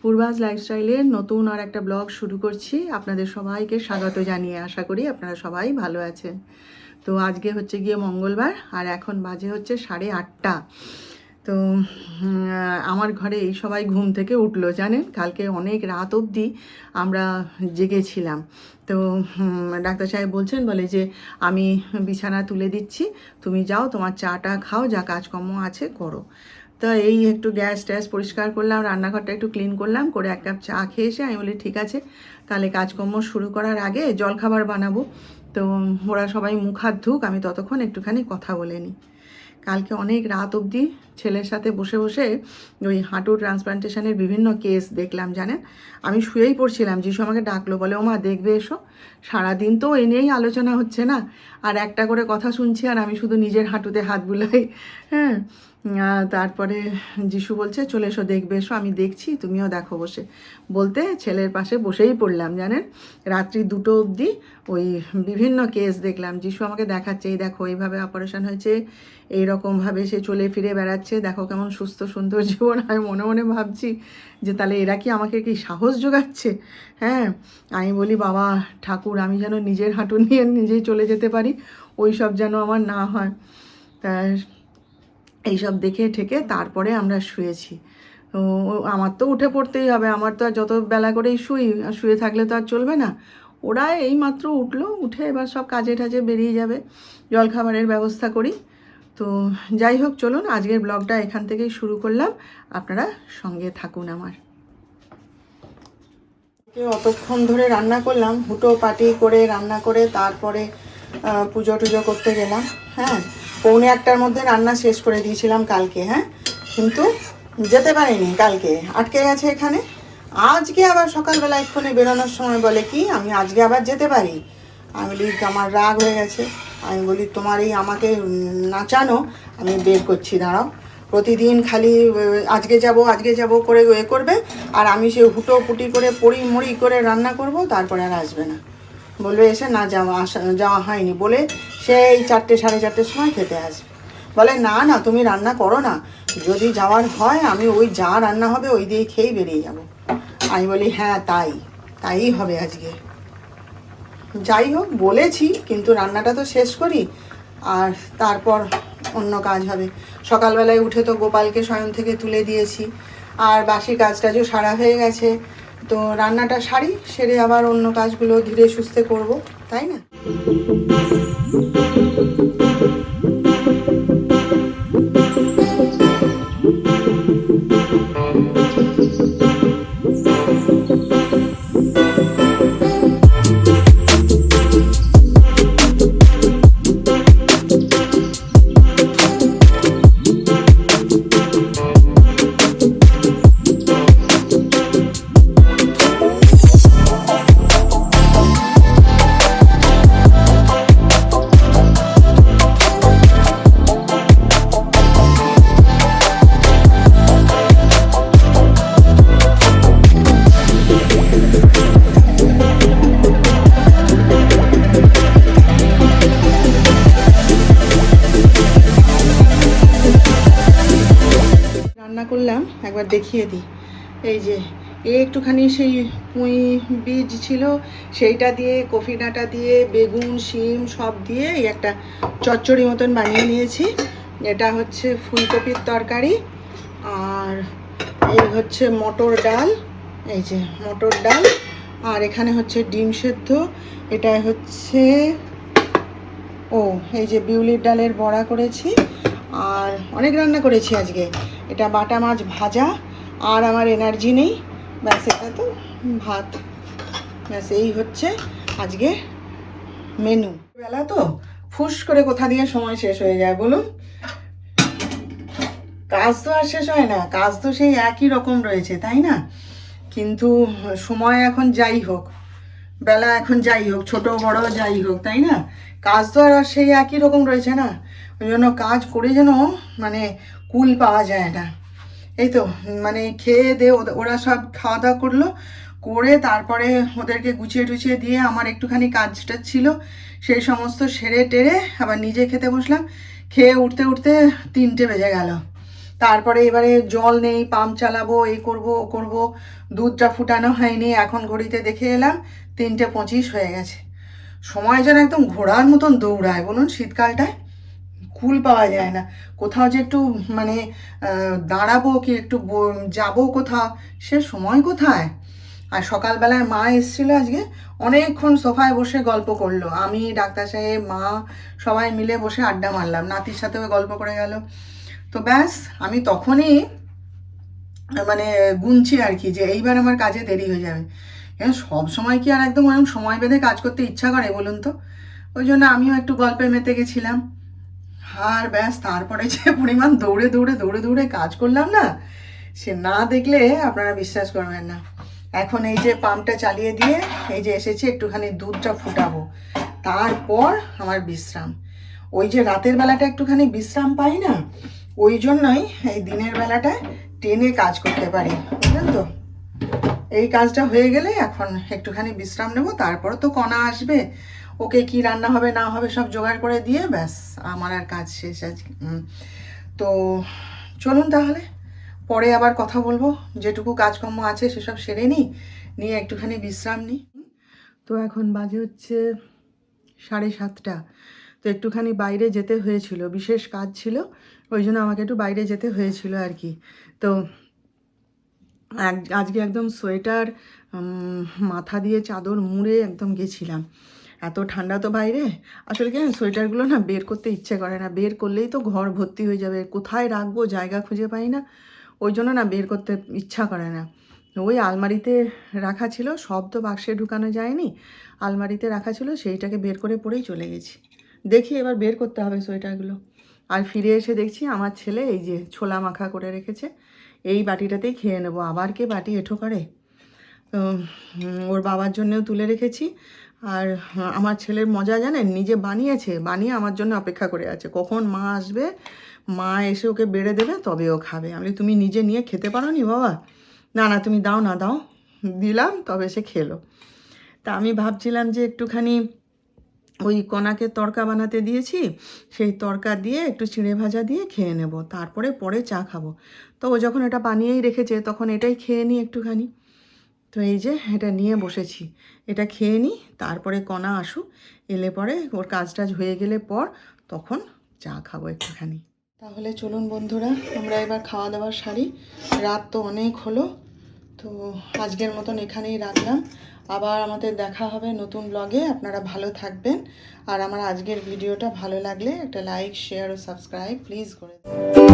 পূর্বাজ লাইফস্টাইলের নতুন আর একটা ব্লগ শুরু করছি। আপনাদের সবাইকে স্বাগত জানিয়ে আশা করি আপনারা সবাই ভালো আছেন। তো আজকে হচ্ছে গিয়ে মঙ্গলবার আর এখন বাজে হচ্ছে 8:30। তো আমার ঘরে এই সবাই ঘুম থেকে উঠলো, জানেন কালকে অনেক রাত অবধি আমরা জেগেছিলাম। তো ডাক্তার সাহেব বলছেন, বলে যে আমি বিছানা তুলে দিচ্ছি, তুমি যাও তোমার চাটা খাও, যা কাজকর্ম আছে করো। তো এই একটু গ্যাস ট্যাস পরিষ্কার করলাম, রান্নাঘরটা একটু ক্লিন করলাম, করে এক কাপ চা খেয়ে এসে আমি বলি ঠিক আছে তাহলে কাজকর্ম শুরু করার আগে জলখাবার বানাবো। তো ওরা সবাই মুখ হাত ধুক, আমি ততক্ষণ একটুখানি কথা বলে নিই। কালকে অনেক রাত অবধি ছেলের সাথে বসে বসে ওই হাঁটু ট্রান্সপ্লান্টেশনের বিভিন্ন কেস দেখলাম, জানেন। আমি শুয়েই পড়ছিলাম, যিশু আমাকে ডাকলো, বলে ওমা দেখবে এসো। সারাদিন তো এ নিয়েই আলোচনা হচ্ছে না, আর একটা করে কথা শুনছি আর আমি শুধু নিজের হাঁটুতে হাত বুলাই। হ্যাঁ, তারপরে যিশু বলছে চলে এসো দেখবে এসো, আমি দেখছি তুমিও দেখো বসে। বলতে ছেলের পাশে বসেই পড়লাম, জানেন। রাত্রি 2টো অবধি ওই বিভিন্ন কেস দেখলাম। যিশু আমাকে দেখাচ্ছে, এই দেখো এইভাবে অপারেশন হয়েছে, এইরকমভাবে সে চলে ফিরে বেড়াচ্ছে, দেখো কেমন সুস্থ সুন্দর জীবন। আমি মনে মনে ভাবছি যে তাহলে এরা কি আমাকে কি সাহস যোগাচ্ছে? হ্যাঁ, আমি বলি বাবা ঠাকুর, আমি যেন নিজের হাঁটু নিয়ে নিজেই চলে যেতে পারি, ওই সব যেন আমার না হয়। তা এইসব দেখে ঠেকে তারপরে আমরা শুয়েছি। তো আমার তো উঠে পড়তেই হবে, আমার তো আর যত বেলা করেই শুয়ে থাকলে তো আর চলবে না। ওরা এইমাত্র উঠলো, উঠে এবার সব কাজে টাজে বেরিয়ে যাবে, জলখাবারের ব্যবস্থা করি। তো যাই হোক, চলুন আজকের ব্লগটা এখান থেকেই শুরু করলাম, আপনারা সঙ্গে থাকুন আমার। অতক্ষণ ধরে রান্না করলাম, হুটো পাটি করে রান্না করে তারপরে পুজো টুজো করতে গেলাম। হ্যাঁ, 1:45টার মধ্যে রান্না শেষ করে দিয়েছিলাম কালকে। হ্যাঁ, কিন্তু যেতে পারিনি, কালকে আটকে গেছে এখানে। আজকে আবার সকালবেলা এক্ষুনি বেরোনোর সময় বলে কি আমি আজকে আবার যেতে পারি। আমি বলি আমার রাগ হয়ে গেছে। আমি বলি তোমার এই আমাকে নাচানো আমি বের করছি, দাঁড়াও। প্রতিদিন খালি আজকে যাব করে করবে, আর আমি সে হুটো পুটি করে পড়ি মুড়ি করে রান্না করব, তারপরে আর আসবে না। বলবে এসে না যাওয়া হয়নি বলে সেই 4টে 4:30টার সময় খেতে আসবে। বলে না না তুমি রান্না করো না, যদি যাওয়ার হয় আমি ওই যা রান্না হবে ওই দিয়ে খেয়েই বেরিয়ে যাব। আমি বলি হ্যাঁ তাই হবে আজকে। যাই হোক বলেছি, কিন্তু রান্নাটা তো শেষ করি, আর তারপর অন্য কাজ হবে। সকালবেলায় উঠে তো গোপালকে শয়ন থেকে তুলে দিয়েছি, আর বাসি কাজটাজও সারা হয়ে গেছে। তো রান্নাটা সারি, সেরে আবার অন্য কাজগুলো ধীরে সুস্থে করব, তাই না? করলাম একবার দেখিয়ে দিই। এই যে একটুখানি সেই পুঁই বীজ ছিল, সেইটা দিয়ে কফি ডাঁটা দিয়ে বেগুন শিম সব দিয়ে এই একটা চচ্চড়ি মতন বানিয়ে নিয়েছি। এটা হচ্ছে ফুলকপির তরকারি, আর এই হচ্ছে মটর ডাল, এই যে মটর ডাল, আর এখানে হচ্ছে ডিম সেদ্ধ, এটা হচ্ছে এই যে বিউলির ডালের বড়া করেছি, আর অনেক রান্না করেছি আজকে। এটা বাটা মাছ ভাজা, আর আমার এনার্জি নেই, ব্যাস এটা তো ভাত, ব্যাস এই হচ্ছে আজকে মেনু। বেলা তো ফুস করে কোথা দিয়ে সময় শেষ হয়ে যায় বলুন। কাজ তো আর শেষ হয় না, কাজ তো সেই একই রকম রয়েছে, তাই না? কিন্তু সময় এখন যাই হোক, বেলা এখন যাই হোক, ছোট বড় যাই হোক, তাই না? কাজ তো আর সেই একই রকম রয়েছে না, ওই জন্য কাজ করে যেন মানে কুল পাওয়া যায় না। এই তো মানে খেয়ে দিয়ে ওরা সব খাওয়া দাওয়া করলো, করে তারপরে ওদেরকে গুছিয়ে টুছিয়ে দিয়ে আমার একটুখানি কাজটা ছিল, সেই সমস্ত সেরে টেরে আবার নিজে খেতে বসলাম। খেয়ে উঠতে উঠতে 3টে বেজে গেল। তারপরে এবারে জল নেই, পাম্প চালাবো, এই করব ও করব, দুধটা ফুটানো হয়নি। এখন ঘড়িতে দেখে এলাম 3:25 হয়ে গেছে। সময় যেন একদম ঘোড়ার মতন দৌড়ায়, বলুন। শীতকালটায় কুল পাওয়া যায় না। কোথাও যে একটু মানে দাঁড়াবো কি একটু যাবো কোথাও, সে সময় কোথায়। আর সকালবেলায় মা এসেছিলো আজকে, অনেকক্ষণ সোফায় বসে গল্প করলো। আমি, ডাক্তার সাহেব, মা সবাই মিলে বসে আড্ডা মারলাম, নাতির সাথেও গল্প করে গেল। তো ব্যাস আমি তখনই মানে গুনছি আর কি, যে এইবার আমার কাজে দেরি হয়ে যাবে। কেন সব সময় কি আর একদম ওরকম সময় বেঁধে কাজ করতে ইচ্ছা করে বলুন তো। ওই জন্য আমিও একটু গল্পে মেতে গেছিলাম। আর ব্যাস তারপরে যে পরিমাণ দৌড়ে দৌড়ে দৌড়ে দৌড়ে কাজ করলাম না, সে না দেখলে আপনারা বিশ্বাস করবেন না। এখন এই যে পাম্পটা চালিয়ে দিয়ে এই যে এসেছি, একটুখানি দুধটা ফুটাবো, তারপর আমার বিশ্রাম। ওই যে রাতের বেলাটা একটুখানি বিশ্রাম পাই না, ওই জন্যই এই দিনের বেলাটায় টেনে কাজ করতে পারি, বুঝলেন তো। এই কাজটা হয়ে গেলে এখন একটুখানি বিশ্রাম নেব, তারপর তো কণা আসবে, ওকে কি রান্না হবে না হবে সব জোগাড় করে দিয়ে ব্যাস আমার আর কাজ শেষ আজকে। তো চলুন তাহলে পরে আবার কথা বলবো, যেটুকু কাজকর্ম আছে সেসব সেরে নিই, নিয়ে একটুখানি বিশ্রাম নিই। তো এখন বাজে হচ্ছে 7:30। তো একটুখানি বাইরে যেতে হয়েছিল, বিশেষ কাজ ছিল, ওই জন্য আমাকে একটু বাইরে যেতে হয়েছিল আর কি। তো আজকে একদম সোয়েটার মাথা দিয়ে চাদর মুড়ে একদম গেছিলাম। এত ঠান্ডা তো বাইরে, আসলে কি সোয়েটারগুলো না বের করতে ইচ্ছে করে না, বের করলেই তো ঘর ভর্তি হয়ে যাবে, কোথায় রাখবো জায়গা খুঁজে পাই না, ওই জন্য না বের করতে ইচ্ছা করে না। ওই আলমারিতে রাখা ছিল, সব তো বাক্সে ঢুকানো যায়নি, আলমারিতে রাখা ছিল, সেইটাকে বের করে পরেই চলে গেছি। দেখি এবার বের করতে হবে সোয়েটারগুলো। আর ফিরে এসে দেখছি আমার ছেলে এই যে ছোলা মাখা করে রেখেছে, এই বাটিটাতেই খেয়ে নেবো, আবার কে বাটি এঁঠো করে। তো ওর বাবার জন্যেও তুলে রেখেছি। আর আমার ছেলের মজা জানেন, নিজে বানিয়েছে, বানিয়ে আমার জন্য অপেক্ষা করে আছে, কখন মা আসবে, মা এসে ওকে বেড়ে দেবে তবে ও খাবে। আমি তুমি নিজে নিয়ে খেতে পারো নি বাবা? না না তুমি দাও না, দাও। দিলাম তবে সে খেলো। তা আমি ভাবছিলাম যে একটুখানি ওই কণাকে তড়কা বানাতে দিয়েছি, সেই তড়কা দিয়ে একটু চিঁড়ে ভাজা দিয়ে খেয়ে নেব, তারপরে পরে চা খাবো। তো ও যখন এটা বানিয়েই রেখেছে তখন এটাই খেয়ে নিই একটুখানি। তো এই যে এটা নিয়ে বসেছি, এটা খেয়ে নিই, তারপরে কণা আসুক, এলে পরে ওর কাজ টাজ হয়ে গেলে পর তখন চা খাবো একটুখানি। তাহলে চলুন বন্ধুরা, আমরা এবার খাওয়া দাওয়া সারি, রাত তো অনেক হলো। তো আজকের মতন এখানেই রাখলাম, আবার আমাদের দেখা হবে নতুন ব্লগে। আপনারা ভালো থাকবেন, আর আমার আজকের ভিডিওটা ভালো লাগলে একটা লাইক, শেয়ার ও সাবস্ক্রাইব প্লিজ করে দেবেন।